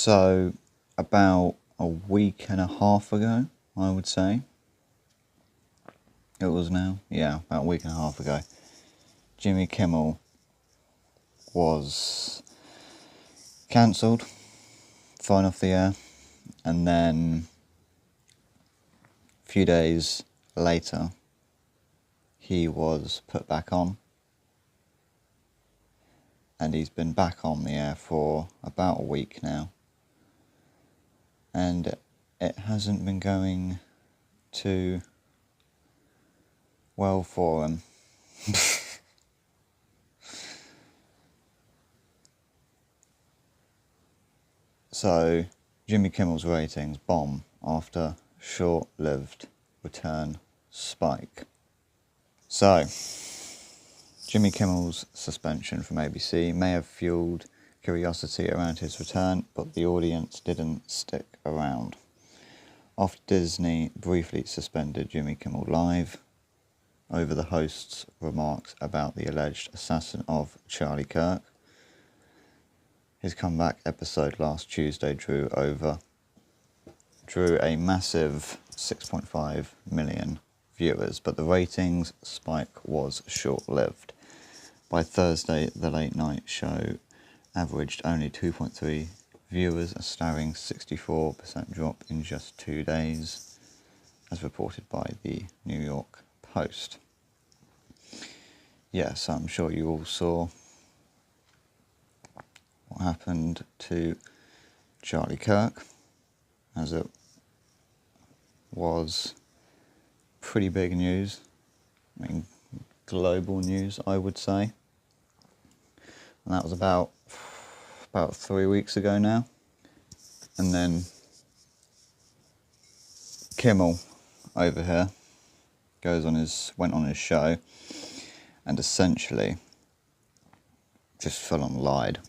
So, about a week and a half ago, I would say. It was now? Yeah, about a week and a half ago. Jimmy Kimmel was cancelled, thrown off the air, and then a few days later, he was put back on. And he's been back on the air for about a week now. And it hasn't been going too well for him. So, Jimmy Kimmel's ratings bomb after short-lived return spike. So, Jimmy Kimmel's suspension from ABC may have fueled curiosity around his return, but the audience didn't stick around. After Disney briefly suspended Jimmy Kimmel Live over the host's remarks about the alleged assassin of Charlie Kirk, his comeback episode last Tuesday drew a massive 6.5 million viewers, but the ratings spike was short-lived. By Thursday, the late-night show averaged only 2.3 viewers, a staggering 64% drop in just 2 days, as reported by the New York Post. Yes, I'm sure you all saw what happened to Charlie Kirk, as it was pretty big news. I mean, global news, I would say. And that was about 3 weeks ago now. And then Kimmel over here went on his show and essentially just full on lied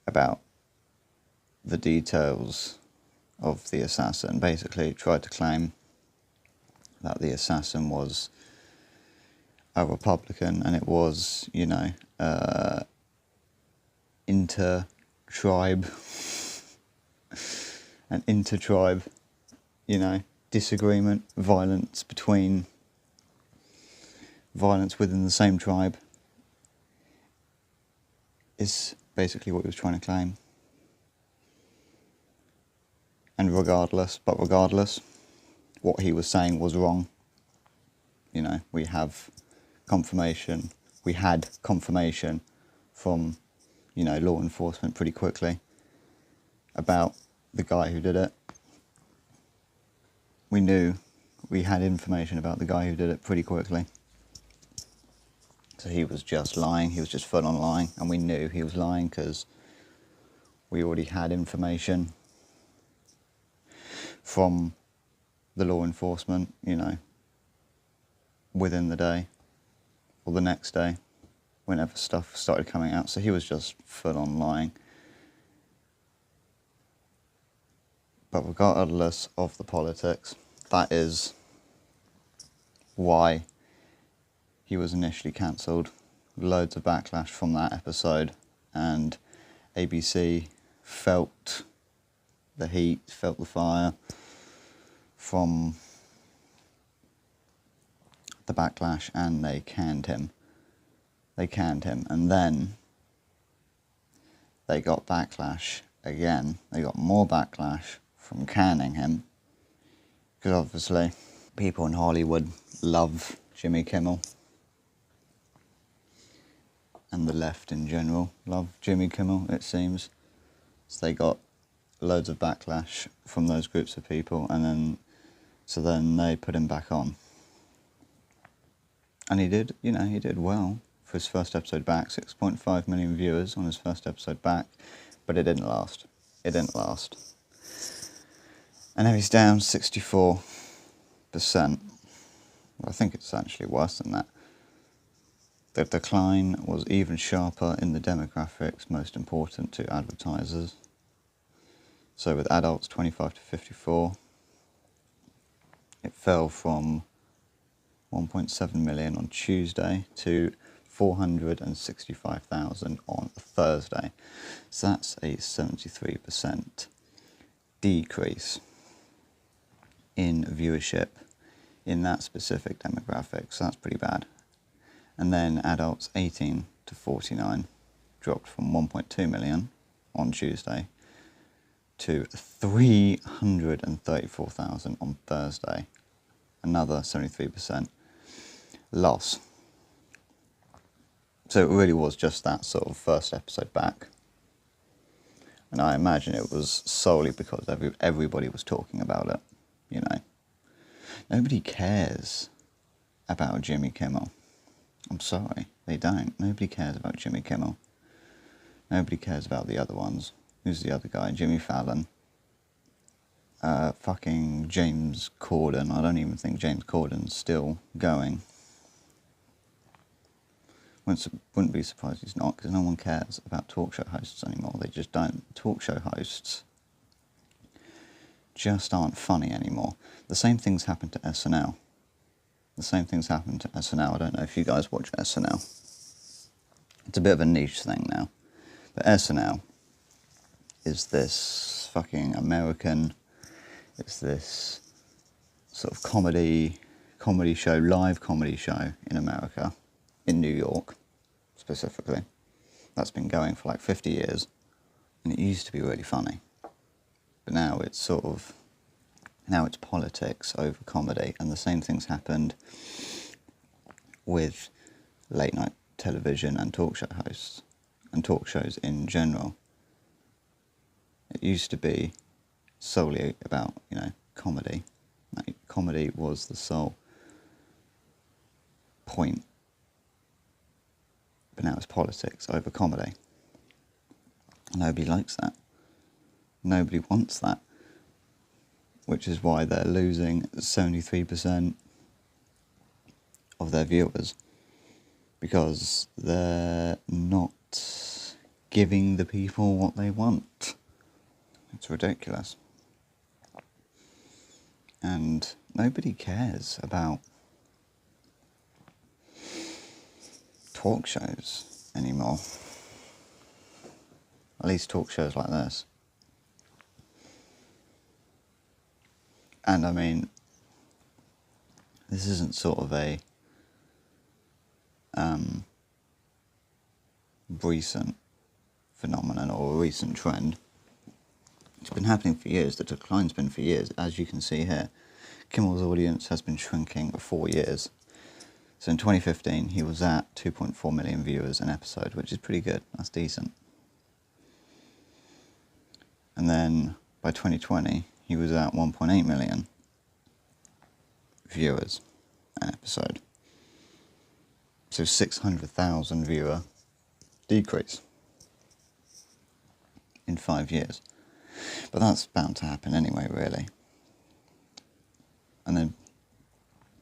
about the details of the assassin. Basically tried to claim that the assassin was a Republican, and it was, inter-tribe, disagreement, violence within the same tribe is basically what he was trying to claim. And regardless, what he was saying was wrong. We had confirmation from, law enforcement pretty quickly about the guy who did it. We had information about the guy who did it pretty quickly. So he was just lying, he was just full on lying, and we knew he was lying because we already had information from the law enforcement, within the day or the next day, whenever stuff started coming out. So he was just full on lying. But regardless of the politics, that is why he was initially cancelled. Loads of backlash from that episode, and ABC felt the heat, felt the fire from the backlash, and they canned him. And then they got backlash again. They got more backlash from canning him, because obviously people in Hollywood love Jimmy Kimmel, and the left in general love Jimmy Kimmel, it seems. So they got loads of backlash from those groups of people, and then they put him back on. And he did well for his first episode back. 6.5 million viewers on his first episode back, but it didn't last. And now he's down 64%. Well, I think it's actually worse than that. The decline was even sharper in the demographics most important to advertisers. So with adults 25 to 54, it fell from 1.7 million on Tuesday to 465,000 on Thursday. So that's a 73% decrease in viewership in that specific demographic. So that's pretty bad. And then adults 18 to 49 dropped from 1.2 million on Tuesday to 334,000 on Thursday. Another 73% loss. So it really was just that sort of first episode back. And I imagine it was solely because everybody was talking about it, you know. Nobody cares about Jimmy Kimmel. I'm sorry, they don't. Nobody cares about Jimmy Kimmel. Nobody cares about the other ones. Who's the other guy? Jimmy Fallon. Fucking James Corden. I don't even think James Corden's still going. Wouldn't be surprised he's not, because no one cares about talk show hosts anymore. They just don't. Talk show hosts just aren't funny anymore. The same things happened to SNL. The same things happened to SNL. I don't know if you guys watch SNL. It's a bit of a niche thing now. But SNL is this fucking American, it's this sort of comedy show, live comedy show in America, in New York specifically. That's been going for like 50 years. And it used to be really funny. But now it's politics over comedy, and the same things happened with late night television and talk show hosts and talk shows in general. It used to be solely about, you know, comedy. Like, comedy was the sole point. But now it's politics over comedy. Nobody likes that. Nobody wants that. Which is why they're losing 73% of their viewers. Because they're not giving the people what they want. It's ridiculous. And nobody cares about talk shows anymore. At least talk shows like this. And I mean, this isn't sort of a recent phenomenon or a recent trend. It's been happening for years. The decline's been for years. As you can see here, Kimmel's audience has been shrinking for 4 years. So in 2015, he was at 2.4 million viewers an episode, which is pretty good. That's decent. And then by 2020, he was at 1.8 million viewers an episode. So 600,000 viewer decrease in 5 years. But that's bound to happen anyway, really. And then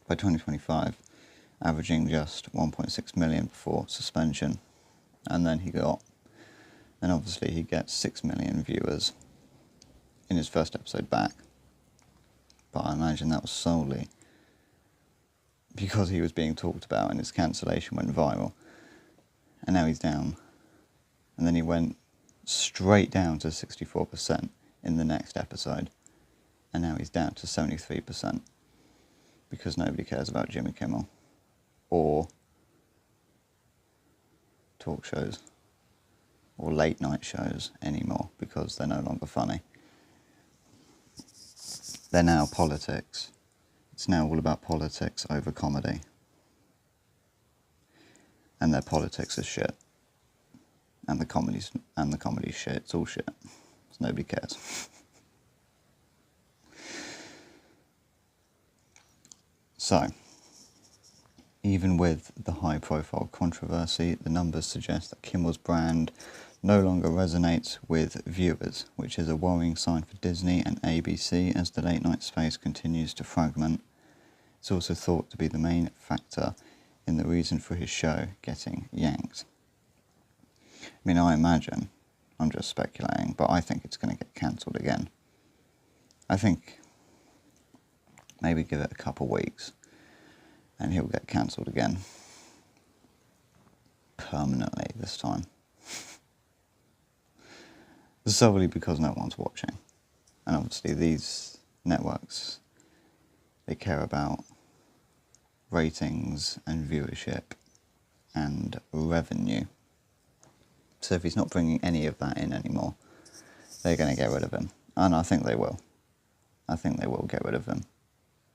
by 2025, averaging just 1.6 million before suspension. And then obviously he gets 6 million viewers in his first episode back. But I imagine that was solely because he was being talked about and his cancellation went viral. And now he's down. And then he went straight down to 64% in the next episode. And now he's down to 73% because nobody cares about Jimmy Kimmel or talk shows or late night shows anymore because they're no longer funny. They're now politics. It's now all about politics over comedy. And their politics is shit. And the comedy's shit. It's all shit. So nobody cares. So, even with the high-profile controversy, the numbers suggest that Kimmel's brand no longer resonates with viewers, which is a worrying sign for Disney and ABC as the late-night space continues to fragment. It's also thought to be the main factor in the reason for his show getting yanked. I mean, I imagine, I'm just speculating, but I think it's going to get cancelled again. I think maybe give it a couple weeks and he'll get cancelled again. permanently this time. Solely because no one's watching. And obviously these networks, they care about ratings and viewership and revenue. So if he's not bringing any of that in anymore, they're going to get rid of him. And I think they will. I think they will get rid of him.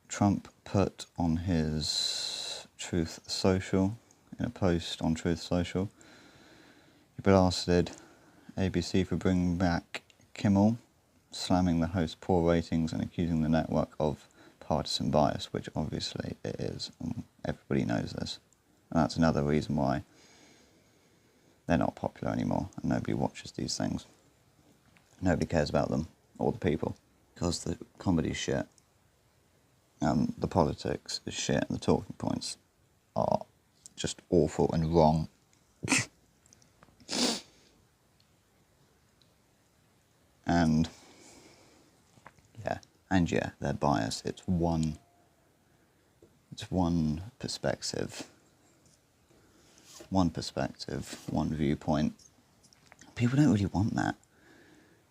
Trump put on his Truth Social, in a post on Truth Social, he blasted ABC for bringing back Kimmel, slamming the host's poor ratings and accusing the network of partisan bias, which obviously it is, and everybody knows this. And that's another reason why they're not popular anymore and nobody watches these things. Nobody cares about them or the people, because the comedy's shit, the politics is shit, and the talking points are just awful and wrong. And yeah, they're biased. It's one perspective, one viewpoint. People don't really want that.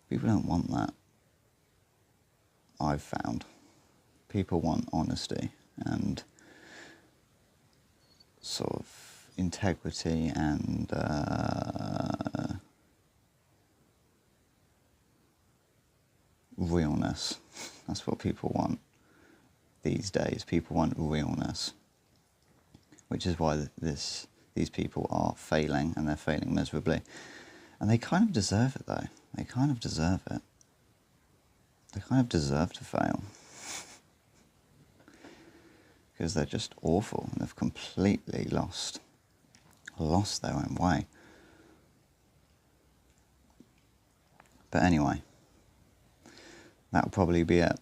People don't want that. I've found. People want honesty and sort of integrity and realness. That's what people want these days. People want realness, which is why these people are failing, and they're failing miserably. And they kind of deserve it, though. They kind of deserve it. They kind of deserve to fail. Because they're just awful, and they've completely lost their own way. But anyway, that'll probably be it